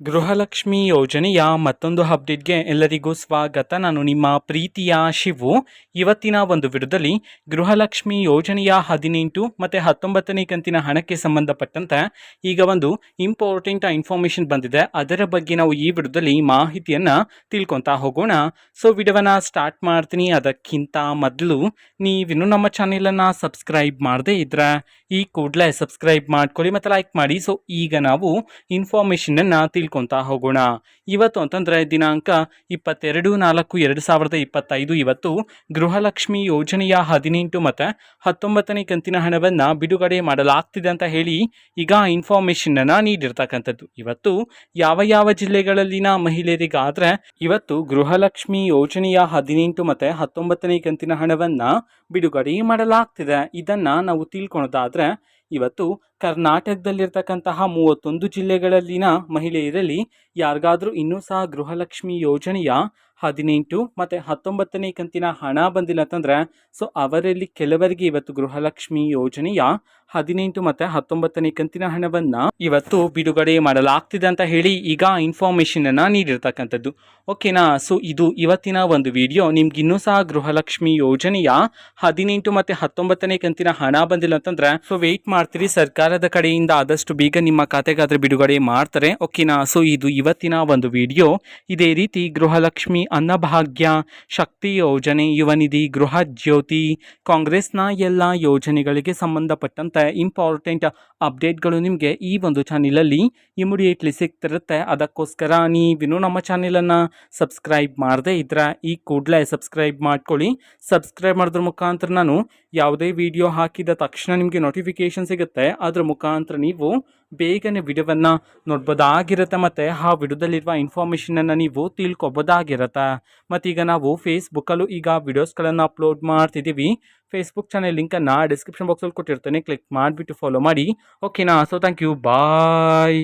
ಗೃಹಲಕ್ಷ್ಮಿ ಯೋಜನೆಯ ಮತ್ತೊಂದು ಅಪ್ಡೇಟ್ಗೆ ಎಲ್ಲರಿಗೂ ಸ್ವಾಗತ. ನಾನು ನಿಮ್ಮ ಪ್ರೀತಿಯ ಶಿವು. ಇವತ್ತಿನ ಒಂದು ವಿಡಿಯೋದಲ್ಲಿ ಗೃಹಲಕ್ಷ್ಮಿ ಯೋಜನೆಯ 18 ಮತ್ತು 19ನೇ ಕಂತಿನ ಹಣಕ್ಕೆ ಸಂಬಂಧಪಟ್ಟಂತೆ ಈಗ ಒಂದು ಇಂಪಾರ್ಟೆಂಟ್ ಇನ್ಫಾರ್ಮೇಷನ್ ಬಂದಿದೆ. ಅದರ ಬಗ್ಗೆ ನಾವು ಈ ವಿಡಿಯೋದಲ್ಲಿ ಮಾಹಿತಿಯನ್ನು ತಿಳ್ಕೊತಾ ಹೋಗೋಣ. ಸೊ ವಿಡಿಯೋವನ್ನು ಸ್ಟಾರ್ಟ್ ಮಾಡ್ತೀನಿ. ಅದಕ್ಕಿಂತ ಮೊದಲು ನೀವಿನ್ನೂ ನಮ್ಮ ಚಾನೆಲನ್ನು ಸಬ್ಸ್ಕ್ರೈಬ್ ಮಾಡದೇ ಇದ್ರೆ ಈ ಕೂಡಲೇ ಸಬ್ಸ್ಕ್ರೈಬ್ ಮಾಡ್ಕೊಳ್ಳಿ ಮತ್ತು ಲೈಕ್ ಮಾಡಿ. ಸೊ ಈಗ ನಾವು ಇನ್ಫಾರ್ಮೇಷನನ್ನು ತಿಳ್ಕೊತಾ ಹೋಗೋಣ. ಇವತ್ತು ಅಂತಂದರೆ ದಿನಾಂಕ 22/4/2025 ಇವತ್ತು ಗೃಹಲಕ್ಷ್ಮಿ ಯೋಜನೆಯ 18 ಮತ್ತು 19ನೇ ಕಂತಿನ ಹಣವನ್ನು ಬಿಡುಗಡೆ ಮಾಡಲಾಗ್ತಿದೆ ಅಂತ ಹೇಳಿ ಈಗ ಇನ್ಫಾರ್ಮೇಷನನ್ನು ನೀಡಿರ್ತಕ್ಕಂಥದ್ದು. ಇವತ್ತು ಯಾವ ಜಿಲ್ಲೆಗಳಲ್ಲಿನ ಮಹಿಳೆಯರಿಗಾದರೆ ಇವತ್ತು ಗೃಹಲಕ್ಷ್ಮಿ ಯೋಜನೆಯ 18 ಮತ್ತು 19ನೇ ಕಂತಿನ ಹಣವನ್ನು ಬಿಡುಗಡೆ ಮಾಡಲಾಗ್ತಿದೆ. ಇದನ್ನು ನಾವು ತಿಳ್ಕೊಳೋದಾದರೆ ಇವತ್ತು ಕರ್ನಾಟಕದಲ್ಲಿರ್ತಕ್ಕಂತಹ 31 ಜಿಲ್ಲೆಗಳಲ್ಲಿನ ಮಹಿಳೆಯರಲ್ಲಿ ಯಾರಿಗಾದರೂ ಇನ್ನೂ ಸಹ ಗೃಹಲಕ್ಷ್ಮಿ ಯೋಜನೆಯ 18 ಮತ್ತು 19ನೇ ಕಂತಿನ ಹಣ ಬಂದಿಲ್ಲ ಅಂತಂದರೆ ಸೊ ಅವರಲ್ಲಿ ಕೆಲವರಿಗೆ ಇವತ್ತು ಗೃಹಲಕ್ಷ್ಮಿ ಯೋಜನೆಯ 18 ಮತ್ತು 19ನೇ ಕಂತಿನ ಹಣವನ್ನು ಇವತ್ತು ಬಿಡುಗಡೆ ಮಾಡಲಾಗ್ತಿದೆ ಅಂತ ಹೇಳಿ ಈಗ ಇನ್ಫಾರ್ಮೇಷನನ್ನು ನೀಡಿರ್ತಕ್ಕಂಥದ್ದು. ಓಕೆನಾ. ಸೊ ಇದು ಇವತ್ತಿನ ಒಂದು ವಿಡಿಯೋ. ನಿಮ್ಗೆ ಇನ್ನೂ ಸಹ ಗೃಹಲಕ್ಷ್ಮಿ ಯೋಜನೆಯ 18 ಮತ್ತು 19ನೇ ಕಂತಿನ ಹಣ ಬಂದಿಲ್ಲ ಅಂತಂದರೆ ಸೊ ವೆಯ್ಟ್ ಮಾಡ್ತೀರಿ. ಸರ್ಕಾರದ ಕಡೆಯಿಂದ ಆದಷ್ಟು ಬೇಗ ನಿಮ್ಮ ಖಾತೆಗಾದರೆ ಬಿಡುಗಡೆ ಮಾಡ್ತಾರೆ. ಓಕೆನಾ. ಸೊ ಇದು ಇವತ್ತಿನ ಒಂದು ವಿಡಿಯೋ. ಇದೇ ರೀತಿ ಗೃಹಲಕ್ಷ್ಮಿ ಅನ್ನಭಾಗ್ಯ, ಶಕ್ತಿ ಯೋಜನೆ, ಯುವ ನಿಧಿ, ಗೃಹ ಜ್ಯೋತಿ, ಕಾಂಗ್ರೆಸ್ನ ಎಲ್ಲ ಯೋಜನೆಗಳಿಗೆ ಸಂಬಂಧಪಟ್ಟಂತೆ ಇಂಪಾರ್ಟೆಂಟ್ ಅಪ್ಡೇಟ್ಗಳು ನಿಮಗೆ ಈ ಒಂದು ಚಾನೆಲಲ್ಲಿ ಇಮಿಡಿಯೇಟ್ಲಿ ಸಿಗ್ತಿರುತ್ತೆ. ಅದಕ್ಕೋಸ್ಕರ ನೀವಿನ್ನೂ ನಮ್ಮ ಚಾನೆಲನ್ನು ಸಬ್ಸ್ಕ್ರೈಬ್ ಮಾಡದೇ ಇದ್ರೆ ಈ ಕೂಡಲೇ ಸಬ್ಸ್ಕ್ರೈಬ್ ಮಾಡ್ಕೊಳ್ಳಿ. ಸಬ್ಸ್ಕ್ರೈಬ್ ಮಾಡೋದ್ರ ಮುಖಾಂತರ ನಾನು ಯಾವುದೇ ವಿಡಿಯೋ ಹಾಕಿದ ತಕ್ಷಣ ನಿಮಗೆ ನೋಟಿಫಿಕೇಷನ್ ಸಿಗುತ್ತೆ. ಅದ್ರ ಮುಖಾಂತರ ನೀವು ಬೇಗನೆ ವಿಡಿಯೋವನ್ನು ನೋಡ್ಬೋದಾಗಿರುತ್ತೆ ಮತ್ತು ಆ ವಿಡಿಯೋದಲ್ಲಿರುವ ಇನ್ಫಾರ್ಮೇಷನನ್ನು ನೀವು ತಿಳ್ಕೊಬೋದಾಗಿರುತ್ತೆ. ಮತ್ತೀಗ ನಾವು ಫೇಸ್ಬುಕ್ಕಲ್ಲೂ ಈಗ ವಿಡಿಯೋಸ್ಗಳನ್ನು ಅಪ್ಲೋಡ್ ಮಾಡ್ತಿದ್ದೀವಿ. ಫೇಸ್ಬುಕ್ ಚಾನೆಲ್ ಲಿಂಕನ್ನು ಡಿಸ್ಕ್ರಿಪ್ಷನ್ ಬಾಕ್ಸಲ್ಲಿ ಕೊಟ್ಟಿರ್ತೇನೆ. ಕ್ಲಿಕ್ ಮಾಡಿಬಿಟ್ಟು ಫಾಲೋ ಮಾಡಿ. ಓಕೆನಾ. So thank you. ಬಾಯ್.